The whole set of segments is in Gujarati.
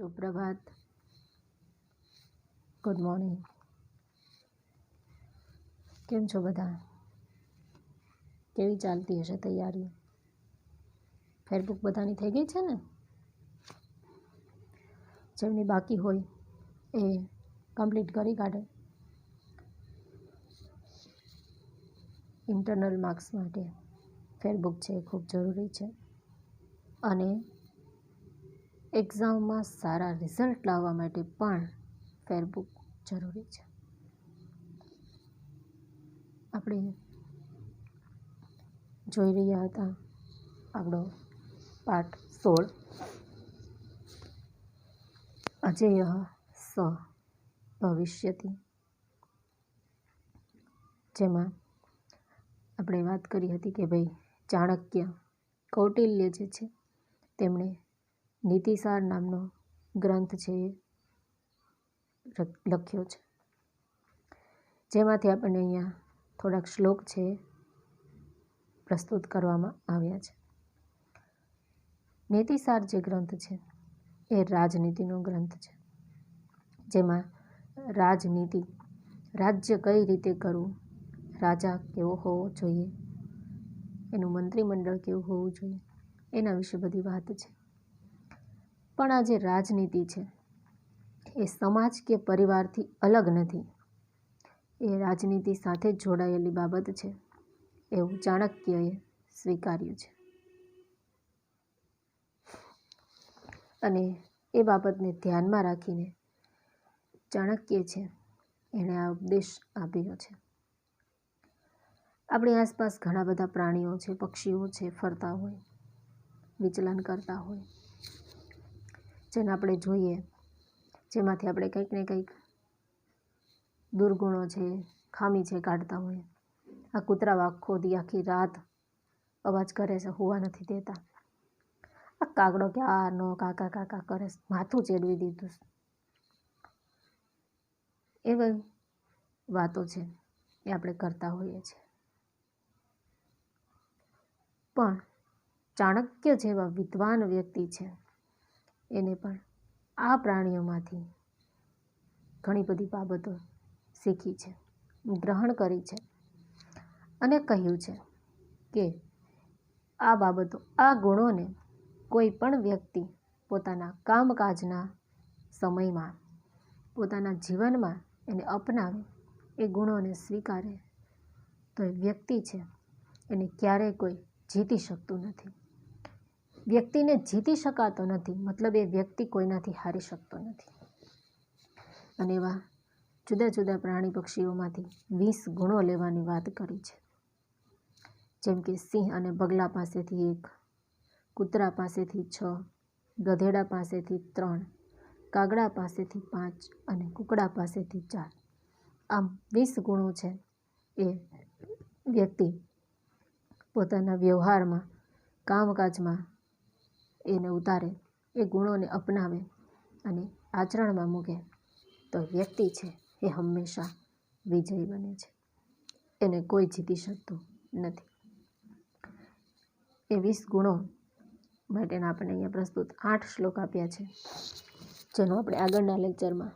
સુપ્રભાત, ગુડ મોર્નિંગ. કેમ છો બધા? કેવી ચાલતી હશે તૈયારી? ફેરબુક બધાની થઈ ગઈ છે ને? જેમની બાકી હોય એ કમ્પ્લીટ કરી કાઢે. ઇન્ટરનલ માર્ક્સ માટે ફેરબુક છે એ ખૂબ જરૂરી છે અને એક્ઝામમાં સારા રિઝલ્ટ લાવવા માટે પણ ફેરબુક જરૂરી છે. આપણે જોઈ રહ્યા હતા આપણો પાઠ 16, અજેય સ ભવિષ્યતિ, જેમાં આપણે વાત કરી હતી કે ભાઈ ચાણક્ય, કૌટિલ્ય જે છે તેમણે નીતિસાર નામનો ગ્રંથ છે એ લખ્યો છે, જેમાંથી આપણને અહીંયા થોડાક શ્લોક છે પ્રસ્તુત કરવામાં આવ્યા છે. નીતિસાર જે ગ્રંથ છે એ રાજનીતિનો ગ્રંથ છે, જેમાં રાજનીતિ, રાજ્ય કઈ રીતે કરવું, રાજા કેવો હોવો જોઈએ, એનું મંત્રીમંડળ કેવું હોવું જોઈએ, એના વિશે બધી વાત છે. પણ આ જે રાજનીતિ છે એ સમાજ કે પરિવારથી અલગ નથી, એ રાજનીતિ સાથે જ જોડાયેલી બાબત છે એવું ચાણક્યએ સ્વીકાર્યું છે. અને એ બાબતને ધ્યાનમાં રાખીને ચાણક્ય છે એણે આ ઉપદેશ આપ્યો છે. આપણી આસપાસ ઘણા બધા પ્રાણીઓ છે, પક્ષીઓ છે, ફરતા હોય, વિચલન કરતા હોય, જેને આપણે જોઈએ, જેમાંથી આપણે કંઈક ને કંઈક દુર્ગુણો છે, ખામી છે કાઢતા હોય. આ કૂતરા આખો દી આખી રાત અવાજ કરે છે, હોવા નથી દેતા. આ કાગડો ક્યારનો કાકા કાકા કરે, માથું ચેડવી દીધું. એવી વાતો છે એ આપણે કરતા હોઈએ છીએ. પણ ચાણક્ય જેવા વિદ્વાન વ્યક્તિ છે એને પણ આ પ્રાણીઓમાંથી ઘણી બધી બાબતો શીખી છે, ગ્રહણ કરી છે અને કહ્યું છે કે આ બાબતો, આ ગુણોને કોઈ પણ વ્યક્તિ પોતાના કામકાજના સમયમાં, પોતાના જીવનમાં એને અપનાવે, એ ગુણોને સ્વીકારે તો એ વ્યક્તિ છે એને ક્યારેય કોઈ જીતી શકતું નથી. વ્યક્તિને જીતી શકાતો નથી, મતલબ એ વ્યક્તિ કોઈનાથી હારી શકતો નથી. અને એવા જુદા જુદા પ્રાણી પક્ષીઓમાંથી 20 ગુણો લેવાની વાત કરી છે, જેમ કે સિંહ અને બગલા પાસેથી 1, કૂતરા પાસેથી 6, ગધેડા પાસેથી 3, કાગડા પાસેથી 5 અને કુકડા પાસેથી 4. આમ 20 ગુણો છે એ વ્યક્તિ પોતાના વ્યવહારમાં, કામકાજમાં એને ઉતારે, એ ગુણોને અપનાવે અને આચરણમાં મૂકે તો વ્યક્તિ છે એ હંમેશા વિજયી બને છે, એને કોઈ જીતી શકતું નથી. એ 20 ગુણો માટેના આપણને અહીંયા પ્રસ્તુત 8 શ્લોક આપ્યા છે, જેનું આપણે આગળના લેક્ચરમાં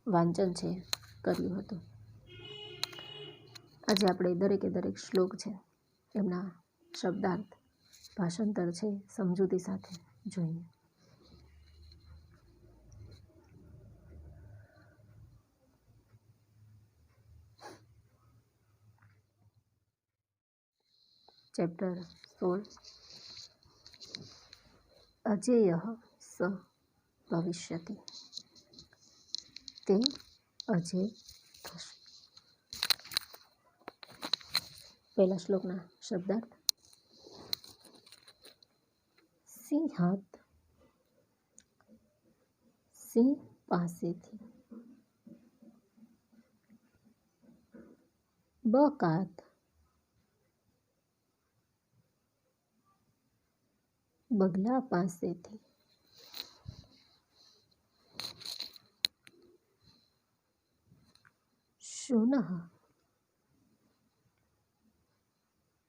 વાંચન છે કર્યું હતું. આજે આપણે દરેકે દરેક શ્લોક છે એમના શબ્દાર્થ, ભાષાંતર છે સમજૂતી સાથે જોઈએ. ચેપ્ટર 16, અજેય સ ભવિષ્યતિ, તે અજેય થશે. પહેલા શ્લોકના શબ્દાર્થ: સિંહાત, સિંહ પાસેથી, બકાત, બગલા પાસેથી, શુનઃ,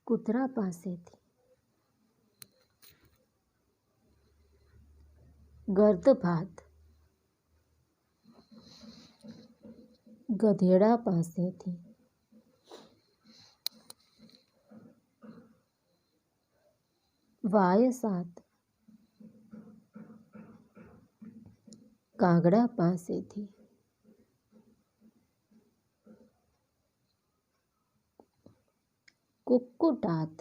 કૂતરા પાસેથી, ગર્દભાત, ગધેડા પાસેથી. વાય 7 કાગડા પાસેથી. કુક્કુટાત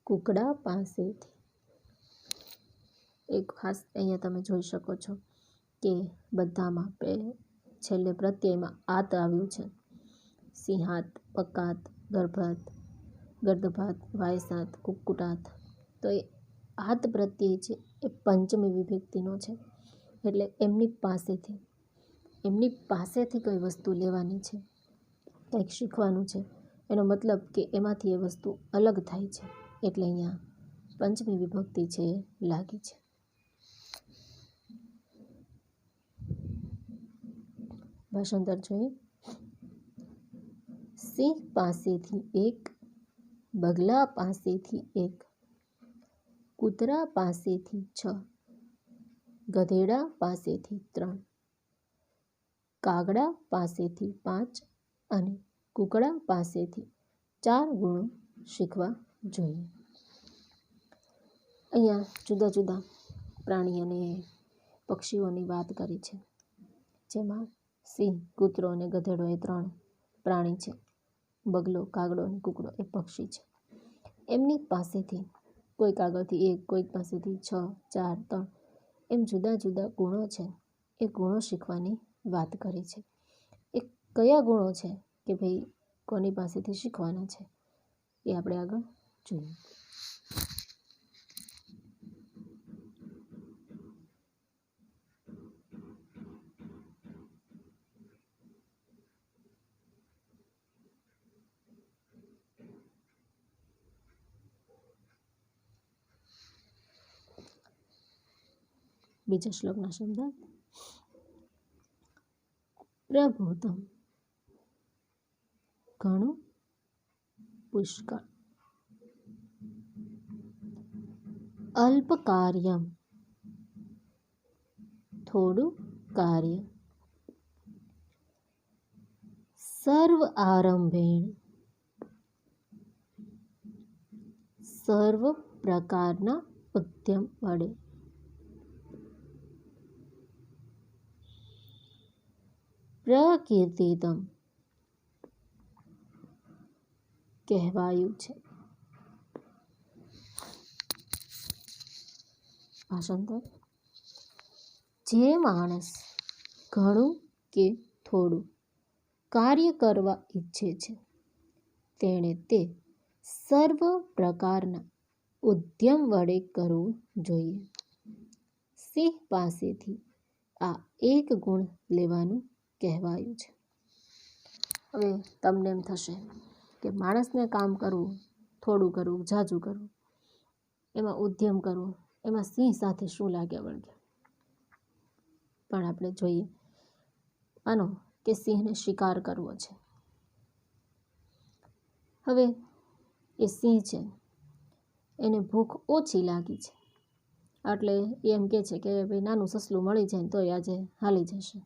કુકડા પાસેથી. એક ખાસ અહીંયા તમે જોઈ શકો છો કે બધામાં છેલ્લે પ્રત્યયમાં આત આવ્યું છે. સિંહાત, પકાત, ગર્દભાત, વાયસાત, કુક્કુટાત. તો એ આત પ્રત્યય છે એ પંચમી વિભક્તિનો છે. એટલે એમની પાસેથી કોઈ વસ્તુ લેવાની છે, કંઈક શીખવાનું છે, એનો મતલબ કે એમાંથી એ વસ્તુ અલગ થાય છે. એટલે અહીંયા પંચમી વિભક્તિ છે એ લાગી છે. ભાષાંતર જોઈએ. સિંહ પાસેથી 1, બગલા પાસેથી 1, કૂતરા પાસેથી 6, ગધેડા પાસેથી 3, કાગડા પાસેથી 5 અને કુકડા પાસેથી 4 ગુણો શીખવા જોઈએ. અહીંયા જુદા જુદા પ્રાણી અને પક્ષીઓની વાત કરી છે, જેમાં સિંહ, કૂતરો અને ગધેડો એ 3 પ્રાણી છે. બગલો, કાગડો અને કુકડો એ પક્ષી છે. એમની પાસેથી કોઈક આગળથી 1, કોઈક પાસેથી 6, 4, 3 એમ જુદા જુદા ગુણો છે. એ ગુણો શીખવાની વાત કરી છે. એ કયા ગુણો છે કે ભાઈ કોની પાસેથી શીખવાના છે એ આપણે આગળ જોઈએ. બીજા શ્લોકના શબ્દ. પ્રબોધમ ઘણું, પુષ્કળ. અલ્પ કાર્યમ થોડું કાર્ય. સર્વ આરંભેણ સર્વ પ્રકારના ઉદ્યમ વડે. પ્રકીર્તિતમ કહેવાયું છે. ભાષાંતર. જે માણસ ઘણું કે થોડું કાર્ય કરવા ઈચ્છે છે તેણે તે સર્વ પ્રકારના ઉદ્યમ વડે કરવું જોઈએ. સિંહ પાસેથી આ એક ગુણ લેવાનું કહેવાયું છે. હવે તમને એમ થશે કે માણસને કામ કરવું, થોડું કરવું, ઝાઝું કરવું, એમાં ઉદ્યમ કરવું, એમાં સિંહ સાથે શું લાગ્યા વળગ્યા. પણ આપણે જોઈએ, માનો કે સિંહને શિકાર કરવો છે. હવે એ સિંહ છે, એને ભૂખ ઓછી લાગી છે, એટલે એમ કહે છે કે ભાઈ નાનું સસલું મળી જાય ને તોય આજે હાલી જશે.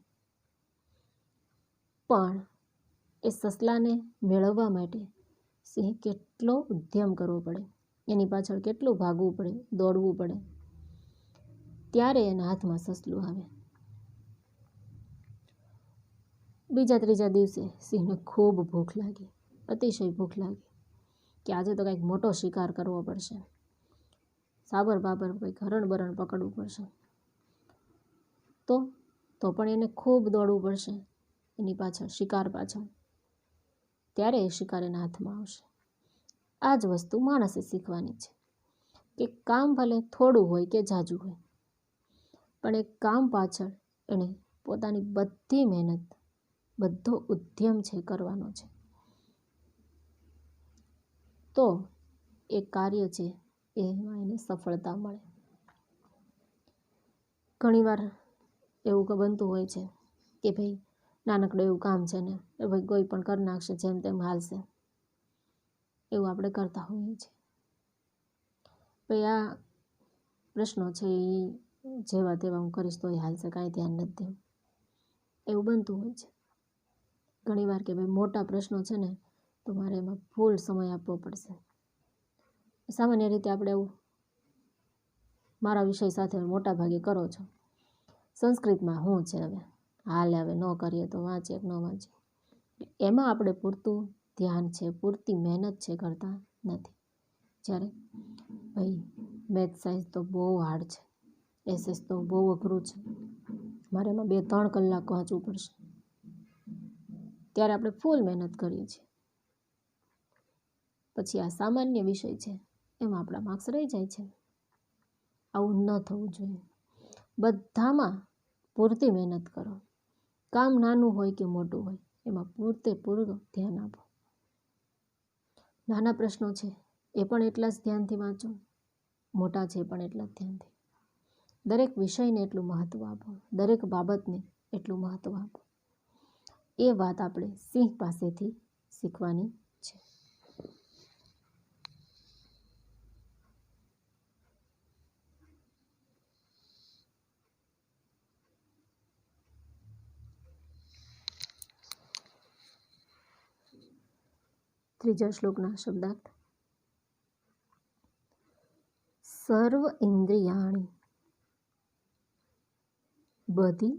પણ એ સસલાને મેળવવા માટે સિંહ કેટલો ઉદ્યમ કરવો પડે, એની પાછળ કેટલું ભાગવું પડે, દોડવું પડે, ત્યારે એના હાથમાં સસલું આવે. બીજા ત્રીજા દિવસે સિંહને ખૂબ ભૂખ લાગી, અતિશય ભૂખ લાગી કે આજે તો કંઈક મોટો શિકાર કરવો પડશે, સાબર બાબર કંઈક હરણ બરણ પકડવું પડશે. તો પણ એને ખૂબ દોડવું પડશે એની પાછળ, શિકાર પાછળ, ત્યારે એ શિકાર એના હાથમાં આવશે. આ જ વસ્તુ માણસે શીખવાની છે કે કામ ભલે થોડું હોય કે ઝાઝું હોય, પણ એ કામ પાછળ એણે પોતાની બધી મહેનત, બધો ઉદ્યમ છે કરવાનો છે, તો એ કાર્ય છે એમાં એને સફળતા મળે. ઘણીવાર એવું બનતું હોય છે કે ભાઈ નાનકડું એવું કામ છે ને એ ભાઈ કોઈ પણ કરી નાખશે, જેમ તેમ હાલશે, એવું આપણે કરતા હોઈએ છીએ. ભાઈ આ પ્રશ્નો છે એ જેવા તેવા હું કરીશ તોય હાલશે, કાંઈ ધ્યાન નથી દેવું, એવું બનતું હોય છે ઘણીવાર કે ભાઈ મોટા પ્રશ્નો છે ને તો મારે એમાં ફૂલ સમય આપવો પડશે. સામાન્ય રીતે આપણે એવું મારા વિષય સાથે મોટા ભાગે કરો છો. સંસ્કૃતમાં શું છે હવે, હાલે હવે ન કરીએ તો વાંચીએ કે ન વાંચીએ, એમાં આપણે પૂરતું ધ્યાન છે, પૂરતી મહેનત છે કરતા નથી. જ્યારે ભાઈ મેથ સાયન્સ તો બહુ હાર્ડ છે, એસએસ તો બહુ અઘરું છે, મારે એમાં 2-3 કલાક વાંચવું પડશે, ત્યારે આપણે ફૂલ મહેનત કરીએ છીએ. પછી આ સામાન્ય વિષય છે એમાં આપણા માર્ક્સ રહી જાય છે. આવું ન થવું જોઈએ. બધામાં પૂરતી મહેનત કરો. કામ નાનું હોય કે મોટું હોય એમાં પૂરું ધ્યાન આપો. નાના પ્રશ્નો છે એ પણ એટલા જ ધ્યાનથી વાંચો, મોટા છે એ પણ એટલા જ ધ્યાનથી. દરેક વિષયને એટલું મહત્ત્વ આપો, દરેક બાબતને એટલું મહત્ત્વ આપો. એ વાત આપણે સિંહ પાસેથી શીખવાની છે. ત્રીજા શ્લોકના શબ્દાર્થ. સર્વ ઇન્દ્રિયાણી, બધી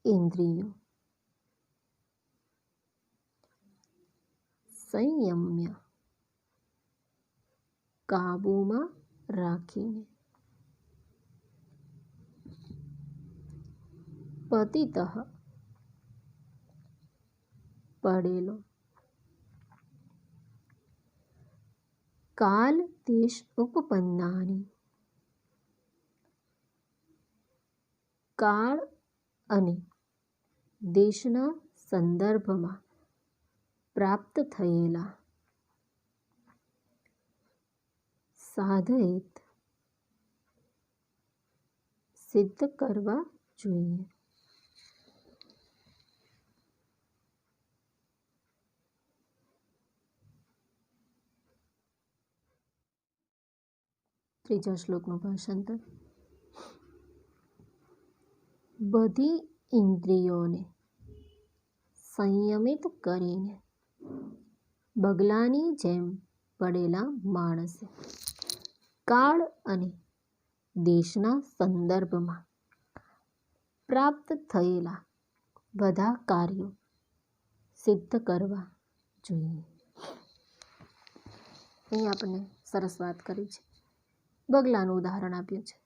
ઇન્દ્રિયો સંયમ્ય કાબૂમાં રાખીને પતિતઃ પડેલો કાલ દેશ ઉપપન્નાની, કાળ અને દેશના સંદર્ભમાં પ્રાપ્ત થયેલા સાધયેત સિદ્ધ કરવા જોઈએ. ત્રીજા શ્લોકનું ભાષાંતર. બધી ઇન્દ્રિયોને સંયમિત કરીને બગલાની જેમ પડેલા માણસે કાળ અને દેશના સંદર્ભમાં પ્રાપ્ત થયેલા બધા કાર્યો સિદ્ધ કરવા જોઈએ. અહીં આપણને સરસ વાત કરી છે. બગલાનું ઉદાહરણ આપ્યું છે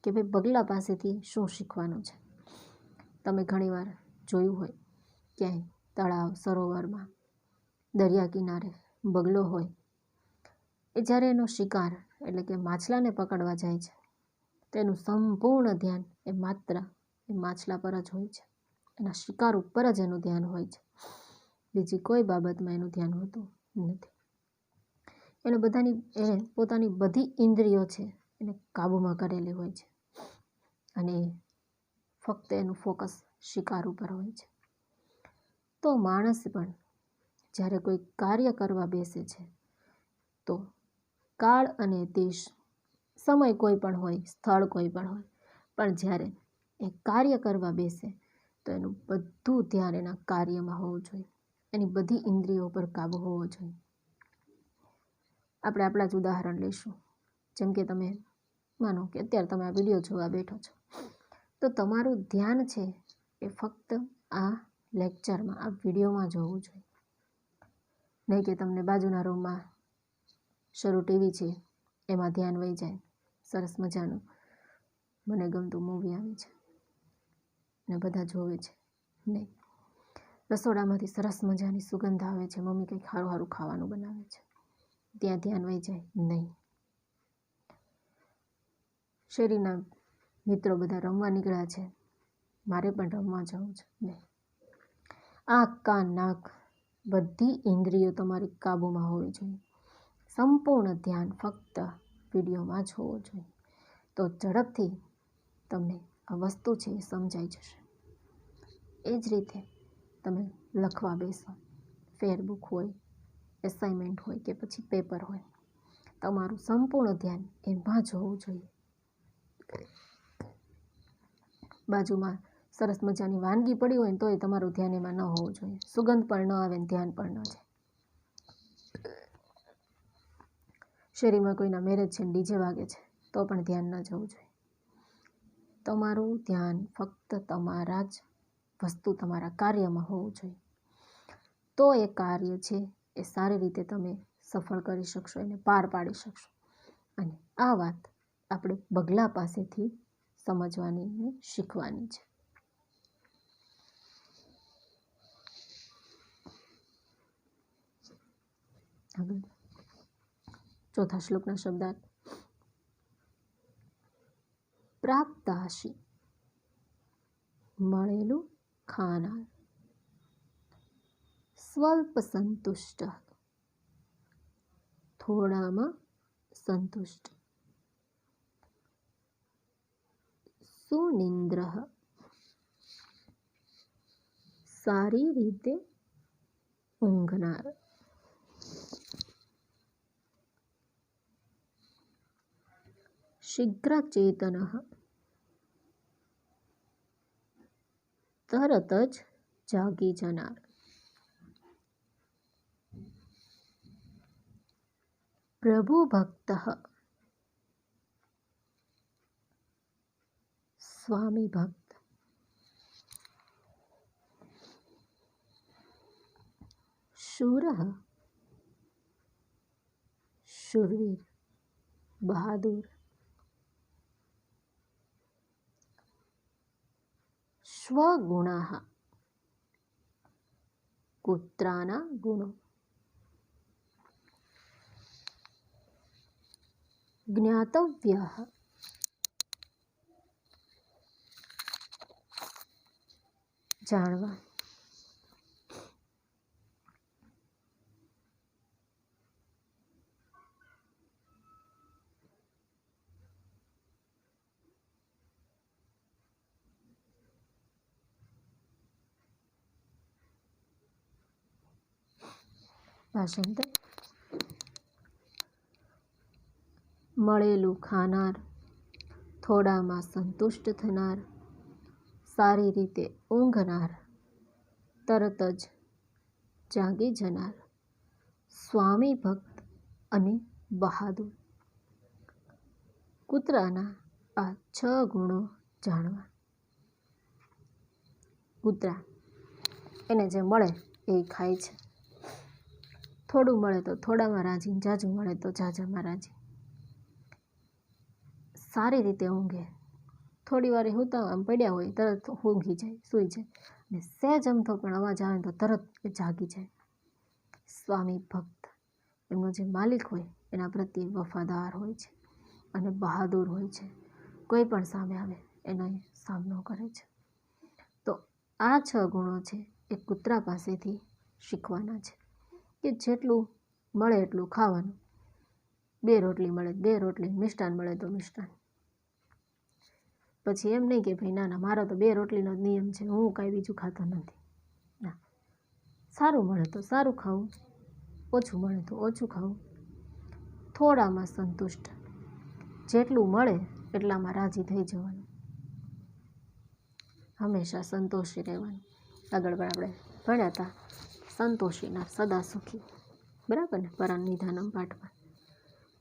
કે ભાઈ બગલા પાસેથી શું શીખવાનું છે. તમે ઘણીવાર જોયું હોય ક્યાંય તળાવ, સરોવરમાં, દરિયા કિનારે બગલો હોય એ જ્યારે એનો શિકાર એટલે કે માછલાને પકડવા જાય છે તો એનું સંપૂર્ણ ધ્યાન માત્ર એ માછલા પર જ હોય છે, એના શિકાર ઉપર જ એનું ધ્યાન હોય છે, બીજી કોઈ બાબતમાં એનું ધ્યાન હોતું નથી. એને પોતાની બધી ઇન્દ્રિયો છે એને કાબૂમાં કરેલી હોય છે અને ફક્ત એનું ફોકસ શિકાર ઉપર હોય છે. તો માણસ પણ જ્યારે કોઈ કાર્ય કરવા બેસે છે તો કાળ અને દેશ, સમય કોઈ પણ હોય, સ્થળ કોઈ પણ હોય, પણ જ્યારે એ કાર્ય કરવા બેસે તો એનું બધું ધ્યાન એના કાર્યમાં હોવું જોઈએ, એની બધી ઇન્દ્રિયો પર કાબૂ હોવો જોઈએ. આપણે આપણા જ ઉદાહરણ લઈશું. જેમ કે તમે માનો કે અત્યારે તમે આ વિડીયો જોવા બેઠો છો તો તમારું ધ્યાન છે એ ફક્ત આ લેક્ચરમાં, આ વિડીયોમાં જ હોવું જોઈએ. નહીં કે તમને બાજુના રૂમમાં શરૂ ટીવી છે એમાં ધ્યાન વહી જાય, સરસ મજાનું મને ગમતું મૂવી આવે છે ને બધા જોવે છે. નહીં, રસોડામાંથી સરસ મજાની સુગંધ આવે છે, મમ્મી કંઈક સારું સારું ખાવાનું બનાવે છે, ત્યાં ધ્યાન વહી જાય નહીં. શેરીના મિત્રો બધા રમવા નીકળ્યા છે, મારે પણ રમવા જવું છે નહીં. આંખ, કાન, નાક બધી ઇન્દ્રિયો તમારી કાબૂમાં હોવી જોઈએ. સંપૂર્ણ ધ્યાન ફક્ત વિડીયોમાં જ હોવું જોઈએ. તો ઝડપથી તમને આ વસ્તુ છે એ સમજાઈ જશે. એ જ રીતે તમે લખવા બેસો, ફેરબુક હોય, એસાઇનમેન્ટ હોય કે પછી પેપર હોય, તમારું સંપૂર્ણ ધ્યાન એમાં જ હોવું જોઈએ. બાજુમાં સરસ મજાની વાનગી પડી હોય ને તોય તમારું ધ્યાન એમાં ન હોવું જોઈએ. સુગંધ પણ ન આવે ને ધ્યાન પણ ન જાય. શેરીમાં કોઈના મેરેજ છે ને ડીજે વાગે છે તો પણ ધ્યાન ન જવું જોઈએ. તમારું ધ્યાન ફક્ત તમારા જ વસ્તુ, તમારા કાર્યમાં હોવું જોઈએ. તો એ કાર્ય છે એ સારી રીતે તમે સફળ કરી શકશો, એને પાર પાડી શકશો. અને આ વાત આપણે બગલા પાસેથી સમજવાની અને શીખવાની છે. આગળ ચોથા શ્લોકના શબ્દાર્થ. પ્રાપ્તાશી, મળેલું ખાનાર. સ્વલ્પ સંતુષ્ટ, થોડામાં સંતુષ્ટ. સુનિંદ્ર, સારી રીતે ઊંઘનાર. શીઘ્રચેતન, તરત જ જાગી જનાર. પ્રભુ ભક્ત, સ્વામી ભક્ત. શૂર, શૂરવીર, બહાદુર. સ્વગુણાઃ, કૂતરાના ગુણો. જ્ઞાતવ્યઃ, જાણવા. ભાષાંતર. મળેલું ખાનાર, થોડામાં સંતુષ્ટ થનાર, સારી રીતે ઊંઘનાર, તરત જ જાગી જનાર, સ્વામી ભક્ત અને બહાદુર. કૂતરાના આ 6 ગુણો જાણવા. કૂતરા, એને જે મળે એ ખાય છે. થોડું મળે તો થોડામાં રાજી, ઝાઝું મળે તો ઝાઝામાં રાજી. સારી રીતે ઊંઘે. થોડી વાર આમ પડ્યા હોય તરત ઊંઘી જાય, સૂઈ જાય. અને સહેજ અમથો પણ અવાજ આવે તો તરત એ જાગી જાય. સ્વામી ભક્ત, એમનો જે માલિક હોય એના પ્રત્યે વફાદાર હોય છે અને બહાદુર હોય છે. કોઈ પણ સામે આવે એનો સામનો કરે છે. તો આ 6 ગુણો છે એ કૂતરા પાસેથી શીખવાના છે કે જેટલું મળે એટલું ખાવાનું. 2 રોટલી મળે 2 રોટલી, મિષ્ટાન મળે તો મિષ્ટાન. પછી એમ નહીં કે ભાઈ ના ના, મારો તો 2 રોટલીનો જ નિયમ છે, હું કાંઈ બીજું ખાતો નથી. ના, સારું મળે તો સારું ખાવું, ઓછું મળે તો ઓછું ખાવું. થોડામાં સંતુષ્ટ, જેટલું મળે એટલામાં રાજી થઈ જવાનું. હંમેશા સંતોષી રહેવાનું. આગળ પણ આપણે ભણ્યા હતા, સંતોષીના સદા સુખી. બરાબર ને, પરનિધાનમ પાઠમાં.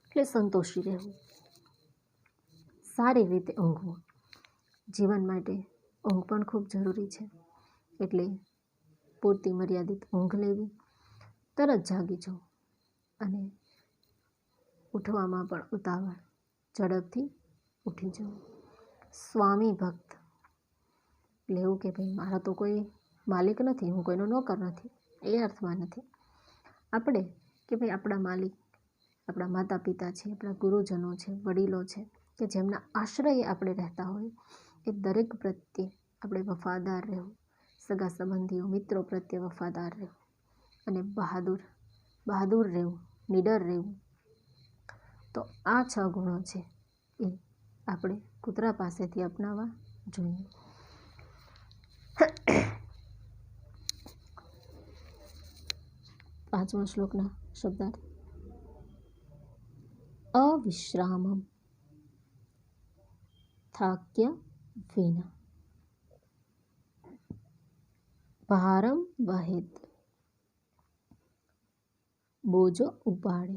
એટલે સંતોષી રહેવું, સારી રીતે ઊંઘવું. જીવન માટે ઊંઘ પણ ખૂબ જરૂરી છે. એટલે પૂરતી મર્યાદિત ઊંઘ લેવી, તરત જાગી જવું અને ઉઠવામાં પણ ઉતાવળ, ઝડપથી ઉઠી જવું. સ્વામી ભક્ત એટલે એવું કે ભાઈ મારા તો કોઈ માલિક નથી, હું કોઈનો નોકર નથી, એ અર્થમાં નથી. આપણે કે ભાઈ આપણા માલિક, આપણા માતા પિતા છે, આપણા ગુરુજનો છે, વડીલો છે, કે જેમના આશ્રયે આપણે રહેતા હોય એ દરેક પ્રત્યે આપણે વફાદાર રહેવું. સગા સંબંધીઓ, મિત્રો પ્રત્યે વફાદાર રહેવું અને બહાદુર રહેવું, નીડર રહેવું. તો આ 6 ગુણો છે એ આપણે કૂતરા પાસેથી અપનાવવા જોઈએ. 5મા શ્લોકના શબ્દાર્થ. અવિશ્રામમ, થાક્યા વિના. ભારમ વહેત, બોજો ઉપાડે.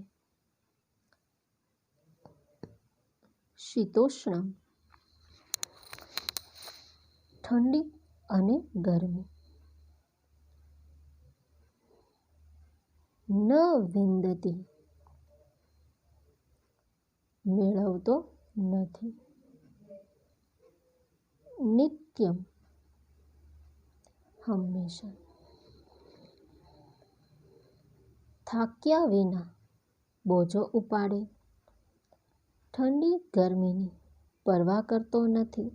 શીતોષ્ણમ, ઠંડી અને ગરમી. ન વિંદતી, મેળવતો નથી. નિત્યમ, હંમેશા. થાક્યા વિના બોજો ઉપાડે, ઠંડી ગરમીની પરવા કરતો નથી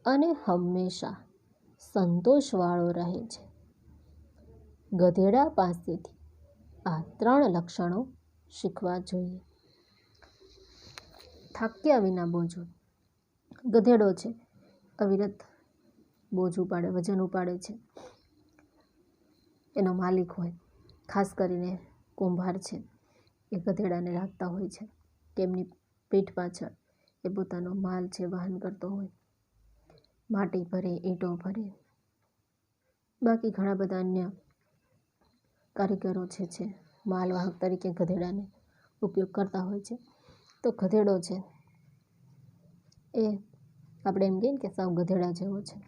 અને હંમેશા સંતોષવાળો રહે છે. ગધેડા પાસેથી આ 3 લક્ષણો શીખવા જોઈએ. થાક્યા વિના બોજો. ગધેડો છે, અવિરત બોજ ઉપાડે, વજન ઉપાડે છે. એનો માલિક હોય, ખાસ કરીને કુંભાર છે, એ ગધેડાને રાખતા હોય છે કે એમની પીઠ પાછળ એ પોતાનો માલ છે વહન કરતો હોય. માટી ભરે, ઈંટો ભરે, બાકી ઘણા બધા અન્ય કારીગરો છે માલવાહક તરીકે ગધેડાને ઉપયોગ કરતા હોય છે. તો ગધેડો છે એ આપણે એમ કહીએ કે સાવ ગધેડા જેવો છે.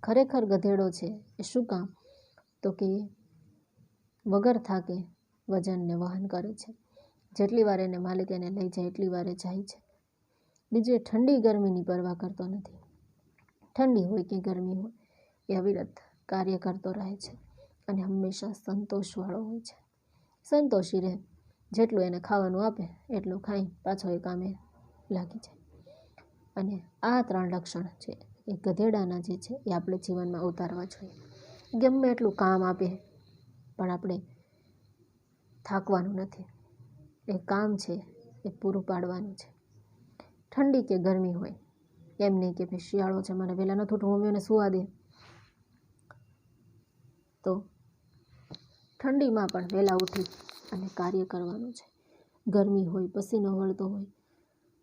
ખરેખર ગધેડો છે એ શું કામ, તો કે વગર થાકે વજનને વહન કરે છે. જેટલી વાર એને માલિક એને લઈ જાય એટલી વાર એ જાય છે. બીજું, એ ઠંડી ગરમીની પરવા કરતો નથી. ઠંડી હોય કે ગરમી હોય, એ અવિરત કાર્ય કરતો રહે છે અને હંમેશા સંતોષવાળો હોય છે. સંતોષી રહે, જેટલું એને ખાવાનું આપે એટલું ખાઈ પાછો એ કામે લાગી જાય. અને આ 3 લક્ષણ છે એ ગધેડાના જે છે એ આપણે જીવનમાં ઉતારવા જોઈએ. ગમે એટલું કામ આપે પણ આપણે થાકવાનું નથી. એ કામ છે એ પૂરું પાડવાનું છે. ઠંડી કે ગરમી હોય, એમ નહીં કે ભાઈ શિયાળો છે મને વહેલા નથી ઉઠવું, મમ્મીને સુવા દે. તો ઠંડીમાં પણ વહેલા ઉઠી અને કાર્ય કરવાનું છે. ગરમી હોય, પસીનો વળતો હોય,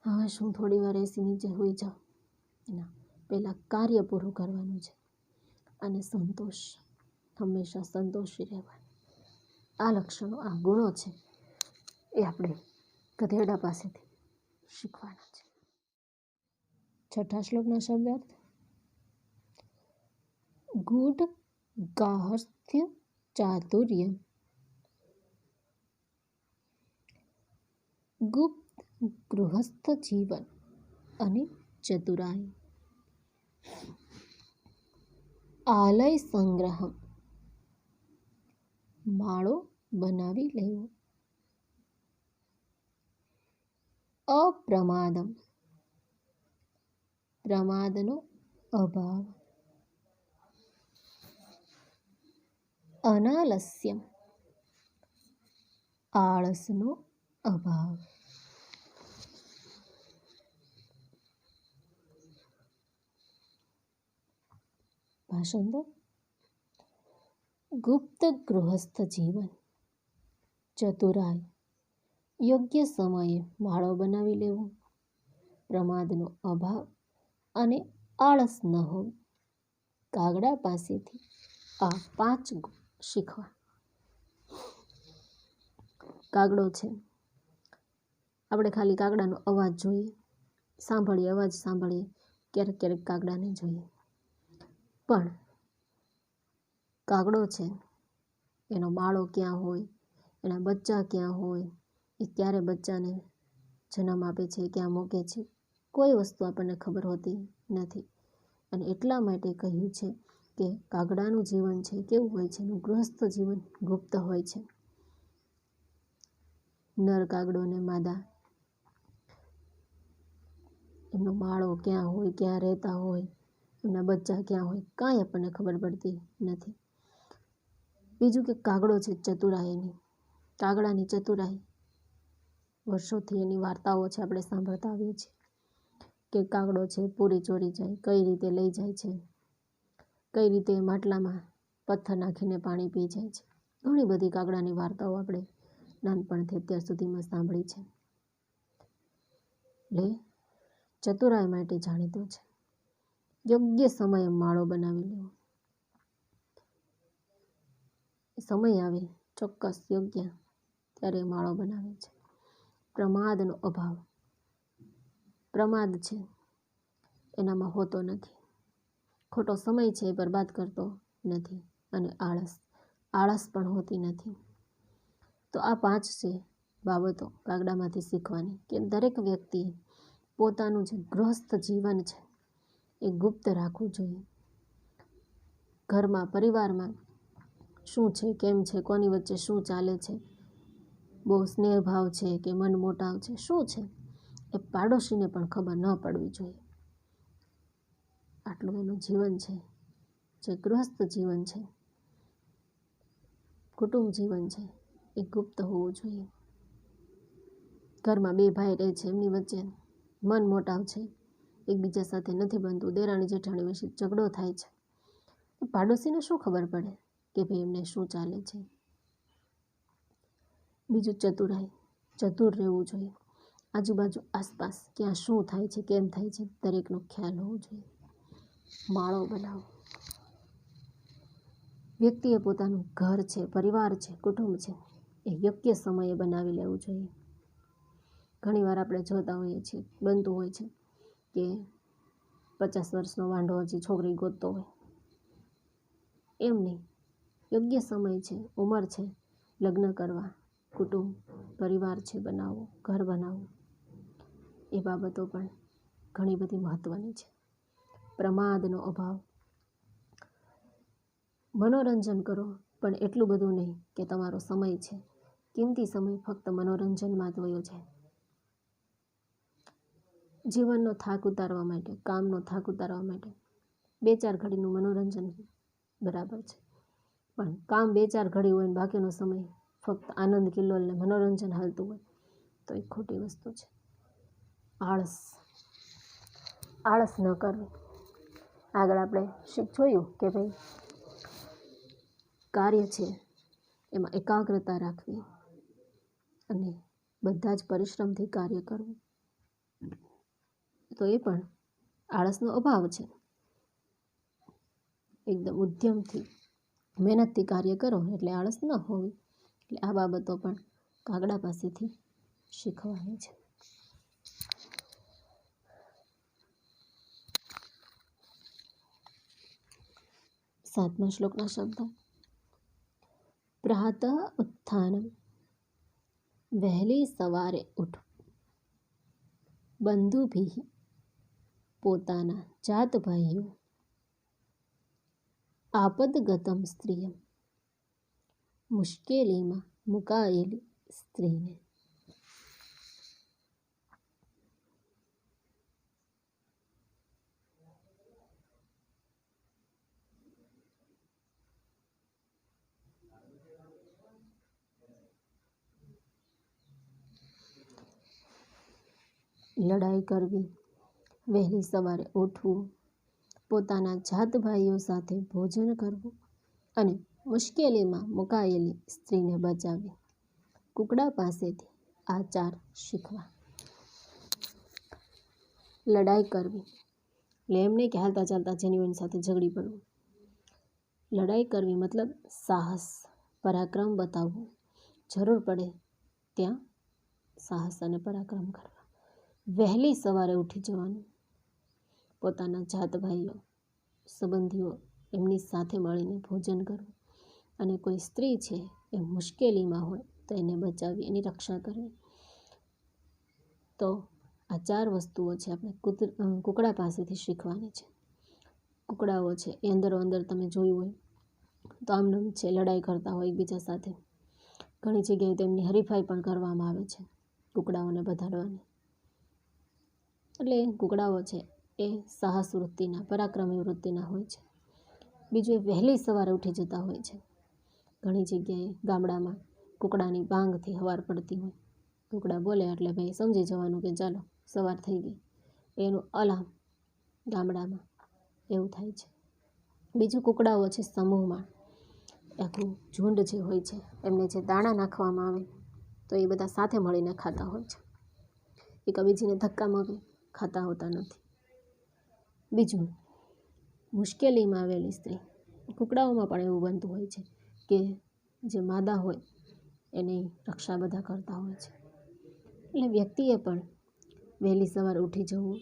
હા શું થોડી વાર એસી નીચે હોઈ જાઓ, એના પહેલાં કાર્ય પૂરું કરવાનું છે. અને સંતોષ, હંમેશા સંતોષી રહેવાનું. આ લક્ષણો, આ ગુણો છે એ આપણે ગધેડા પાસેથી શીખવાના છે. 6થા શ્લોકના શબ્દાર્થ. ગૂઢ ગાર્હસ્થ્ય ચાતુર્ય, ગુપ્ત ગૃહસ્થ જીવન અને ચતુરાઈ. આલય સંગ્રહમ, માળો બનાવી લેવો. અપ્રમાદમ, પ્રમાદનો અભાવ. અનાલસ્યમ, આળસનો અભાવ. ભાષાંતર. ગુપ્ત ગૃહસ્થ જીવન, ચતુરાઈ, યોગ્ય સમયે માળો બનાવી લેવો, પ્રમાદનો અભાવ અને આળસ ન હોવી. કાગડા પાસેથી આ 5 ગુણ શીખવા. કાગડો છે, આપણે ખાલી કાગડાનો અવાજ જોઈએ, સાંભળીએ, અવાજ સાંભળીએ, ક્યારેક ક્યારેક કાગડાને જોઈએ, પણ કાગડો છે એનો માળો ક્યાં હોય, એના બચ્ચા ક્યાં હોય, એ ક્યારે બચ્ચાને જન્મ આપે છે, ક્યાં મૂકે છે, કોઈ વસ્તુ આપણને ખબર હોતી નથી. અને એટલા માટે કહ્યું છે કે કાગડાનું જીવન છે કેવું હોય છે, એનું ગૃહસ્થ જીવન ગુપ્ત હોય છે. નર કાગડો ને માદા, એમનો માળો ક્યાં હોય, ક્યાં રહેતા હોય, એમના બચ્ચા ક્યાં હોય, કાંઈ આપણને ખબર પડતી નથી. બીજું કે કાગડો છે ચતુરાઈની, કાગડાની ચતુરાઈ, વર્ષોથી એની વાર્તાઓ છે આપણે સાંભળતા આવીએ છીએ કે કાગડો છે પૂરી ચોરી જાય, કઈ રીતે લઈ જાય છે, કઈ રીતે માટલામાં પથ્થર નાખીને પાણી પી જાય છે. ઘણી બધી કાગડાની વાર્તાઓ આપણે નાનપણથી અત્યાર સુધીમાં સાંભળી છે. એટલે ચતુરાઈ માટે જાણીતો છે. યોગ્ય સમયે માળો બનાવી લેવો. સમય આવે ચોક્કસ યોગ્ય ત્યારે માળો બનાવે છે. પ્રમાદનો અભાવ, પ્રમાદ છે એનામાં હોતો નથી, ખોટો સમય છે એ બરબાદ કરતો નથી, અને આળસ પણ હોતી નથી. તો આ 5 છે બાબતો કાગડામાંથી શીખવાની, કે દરેક વ્યક્તિએ પોતાનું જે ગૃહસ્થ જીવન છે એ ગુપ્ત રાખવું જોઈએ. ઘરમાં, પરિવારમાં શું છે, કેમ છે, કોની વચ્ચે શું ચાલે છે, બહુ સ્નેહભાવ છે કે મન મોટાવ છે, શું છે એ પાડોશીને પણ ખબર ન પડવી જોઈએ. આટલું એનું જીવન છે, જે ગૃહસ્થ જીવન છે, કુટુંબ જીવન છે, એ ગુપ્ત હોવું જોઈએ. ઘરમાં 2 ભાઈ રહે છે, એમની વચ્ચે મન મોટાવ છે, એકબીજા સાથે નથી બનતું, દેરાણી જેઠાણી વિશે ઝઘડો થાય છે, પાડોશીને શું ખબર પડે કે ભાઈ એમને શું ચાલે છે. બીજું ચતુરાઈ, ચતુર રહેવું જોઈએ. આજુબાજુ આસપાસ ક્યાં શું થાય છે, કેમ થાય છે, દરેકનો ખ્યાલ હોવો જોઈએ. માળો બનાવો. વ્યક્તિએ પોતાનું ઘર છે, પરિવાર છે, કુટુંબ છે, એ યોગ્ય સમયે બનાવી લેવું જોઈએ. ઘણીવાર આપણે જોતા હોઈએ છીએ, બનતું હોય છે કે 50 વર્ષનો વાંઢો હજી છોકરી ગોતતો હોય. એમ નહીં, યોગ્ય સમય છે, ઉંમર છે લગ્ન કરવા, કુટુંબ, પરિવાર છે બનાવવું, ઘર બનાવવું. એ બાબતો પણ ઘણી બધી મહત્ત્વની છે. પ્રમાદનો અભાવ. મનોરંજન કરો, પણ એટલું બધું નહીં કે તમારો સમય છે, કિંમતી સમય ફક્ત મનોરંજનમાં જ વયો જાય. જીવનનો થાક ઉતારવા માટે, કામનો થાક ઉતારવા માટે 2-4 ઘડીનું મનોરંજન બરાબર છે, પણ કામ 2-4 ઘડી હોય ને બાકીનો સમય ફક્ત આનંદ કિલ્લોલને મનોરંજન હાલતું હોય તો એ ખોટી વસ્તુ છે. આળસ ન કરવી. આગળ આપણે જોયું કે ભાઈ કાર્ય છે એમાં એકાગ્રતા રાખવી અને બધા જ પરિશ્રમથી કાર્ય કરવું, તો એ પણ આળસનો અભાવ છે. એકદમ ઉદ્યમથી, મહેનતથી કાર્ય કરો એટલે આળસ ન હોવી. એટલે આ બાબતો પણ કાગડા પાસેથી શીખવાની છે. 7મા શ્લોકના શબ્દ. પ્રાતઃ ઉત્થાનમ, વહેલી સવારે ઉઠ, બંધુભિઃ, પોતાના જાત ભાઈઓ, આપદગતમ સ્ત્રીયમ, મુશ્કેલીમાં મુકાયેલી સ્ત્રીને. લડાઈ કરવી, વહેલી સવારે ઉઠવું, પોતાના જાત ભાઈઓ સાથે ભોજન કરવું અને મુશ્કેલીમાં મુકાયેલી સ્ત્રીને બચાવવી. કુકડા પાસેથી આ 4 શીખવા. લડાઈ કરવી એટલે એમ નહીં કે હાલતા ચાલતા જેની એની સાથે ઝઘડી પડવું. લડાઈ કરવી મતલબ સાહસ, પરાક્રમ બતાવવું, જરૂર પડે ત્યાં સાહસ અને પરાક્રમ કરવા. વહેલી સવારે ઉઠી જવાનું, પોતાના જાત ભાઈઓ, સંબંધીઓ એમની સાથે મળીને ભોજન કરવું, અને કોઈ સ્ત્રી છે એ મુશ્કેલીમાં હોય તો એને બચાવવી, એની રક્ષા કરવી. તો આ 4 વસ્તુઓ છે આપણે કુકડા પાસેથી શીખવાની છે. કુકડાઓ છે એ અંદરો અંદર તમે જોયું હોય તો આમનામ છે, લડાઈ કરતા હોય એકબીજા સાથે. ઘણી જગ્યાએ તેમની હરીફાઈ પણ કરવામાં આવે છે કુકડાઓને બધાડવાની. એટલે કુકડાઓ છે એ સાહસ વૃત્તિના, પરાક્રમી વૃત્તિના હોય છે. બીજું એ વહેલી સવારે ઉઠી જતા હોય છે. ઘણી જગ્યાએ ગામડામાં કુકડાની બાંગથી હવાર પડતી હોય, કુકડા બોલે એટલે ભાઈ સમજી જવાનું કે ચાલો સવાર થઈ ગઈ, એનું અલાર્મ ગામડામાં એવું થાય છે. બીજું કુકડાઓ છે સમૂહમાં, આખું ઝુંડ જે હોય છે એમને જે દાણા નાખવામાં આવે તો એ બધા સાથે મળીને ખાતા હોય છે, એકબીજીને ધક્કા મારી ખાતા હોતા નથી. બીજું, મુશ્કેલીમાં આવેલી સ્ત્રી. કુકડાઓમાં પણ એવું બનતું હોય છે કે જે માદા હોય એની રક્ષા બધા કરતા હોય છે. એટલે વ્યક્તિએ પણ વહેલી સવારે ઉઠી જવું,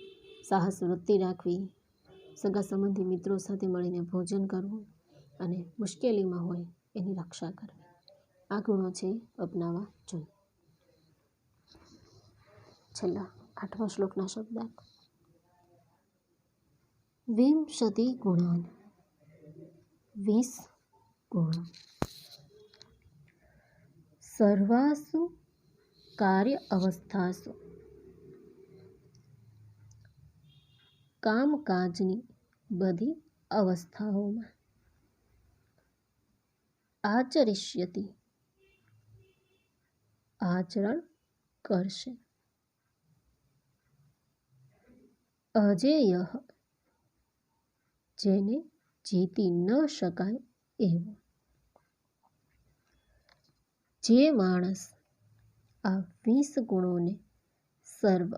સાહસ વૃત્તિ રાખવી, સગા સંબંધી મિત્રો સાથે મળીને ભોજન કરવું અને મુશ્કેલીમાં હોય એની રક્ષા કરવી. આ ગુણો છે અપનાવવા જોઈએ. છેલ્લા 8મા શ્લોકના શબ્દાર્થ. વિંશતિ ગુણાન, 20 ગુણો. સર્વાસુ કાર્ય અવસ્થાસુ, કામકાજની બધી અવસ્થાઓમાં. આચરિષ્યતિ, આચરણ કરશે. અજેય, જેને જીતી ન શકાય એવું. જે માણસ આ 20 ગુણોને સર્વ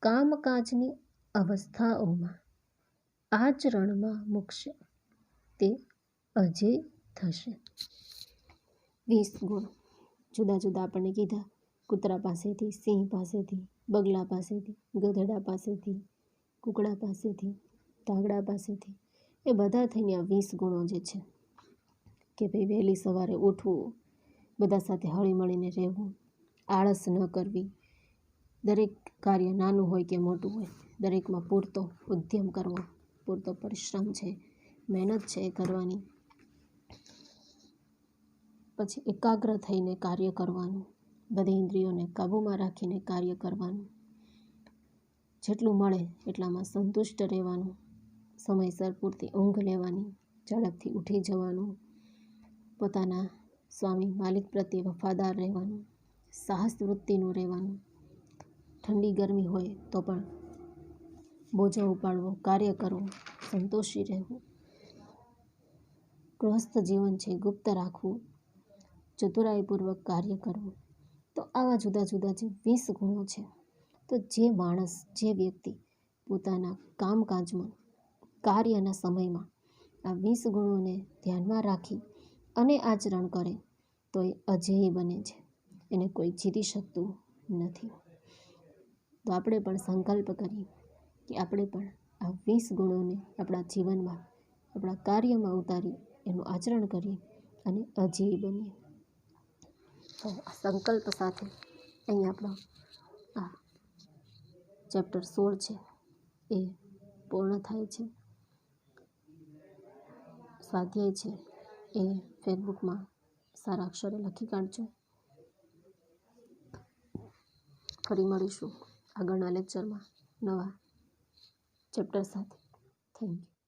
કામકાજની અવસ્થાઓમાં આચરણમાં મૂકશે તે અજેય થશે. 20 ગુણ જુદા જુદા આપણને કીધા. કૂતરા પાસેથી, સિંહ પાસેથી, બગલા પાસેથી, ગધેડા પાસેથી, કુકડા પાસેથી, કાગડા પાસેથી, એ બધા થઈને આ 20 ગુણો જે છે કે ભાઈ વહેલી સવારે ઉઠવું, બધા સાથે હળી મળીને રહેવું, આળસ ન કરવી, દરેક કાર્ય નાનું હોય કે મોટું હોય દરેકમાં પૂરતો ઉદ્યમ કરવો, પૂરતો પરિશ્રમ છે, મહેનત છે એ કરવાની. પછી એકાગ્ર થઈને કાર્ય કરવાનું, બધી ઇન્દ્રિયોને કાબૂમાં રાખીને કાર્ય કરવાનું, જેટલું મળે એટલામાં સંતુષ્ટ રહેવાનું, સમયસર પૂરતી ઊંઘ લેવાની, ઝડપથી ઉઠી જવાનું, પોતાના સ્વામી માલિક પ્રત્યે વફાદાર રહેવાનું, સાહસ વૃત્તિનું રહેવાનું, ઠંડી ગરમી હોય તો પણ બોજો ઉપાડવો, કાર્ય કરવું, સંતોષી રહેવું, ગૃહસ્થ જીવન છે ગુપ્ત રાખવું, ચતુરાઈપૂર્વક કાર્ય કરવું. તો આવા જુદા જુદા જે 20 ગુણો છે, તો જે માણસ, જે વ્યક્તિ પોતાના કામકાજમાં, કાર્યના સમયમાં આ 20 ગુણોને ધ્યાનમાં રાખી અને આચરણ કરે તો એ અજેય બને છે, એને કોઈ જીતી શકતું નથી. તો આપણે પણ સંકલ્પ કરીએ કે આપણે પણ આ 20 ગુણોને આપણા જીવનમાં, આપણા કાર્યમાં ઉતારી એનું આચરણ કરીએ અને અજેય બનીએ. તો આ સંકલ્પ સાથે અહીં આપણો આ ચેપ્ટર 16 છે એ પૂર્ણ થાય છે. સ્વાધ્યાય છે એ ફેસબુકમાં સારા અક્ષરે લખી કાઢજો. ફરી મળીશું આગળના લેક્ચરમાં નવા ચેપ્ટર સાથે. Thank you.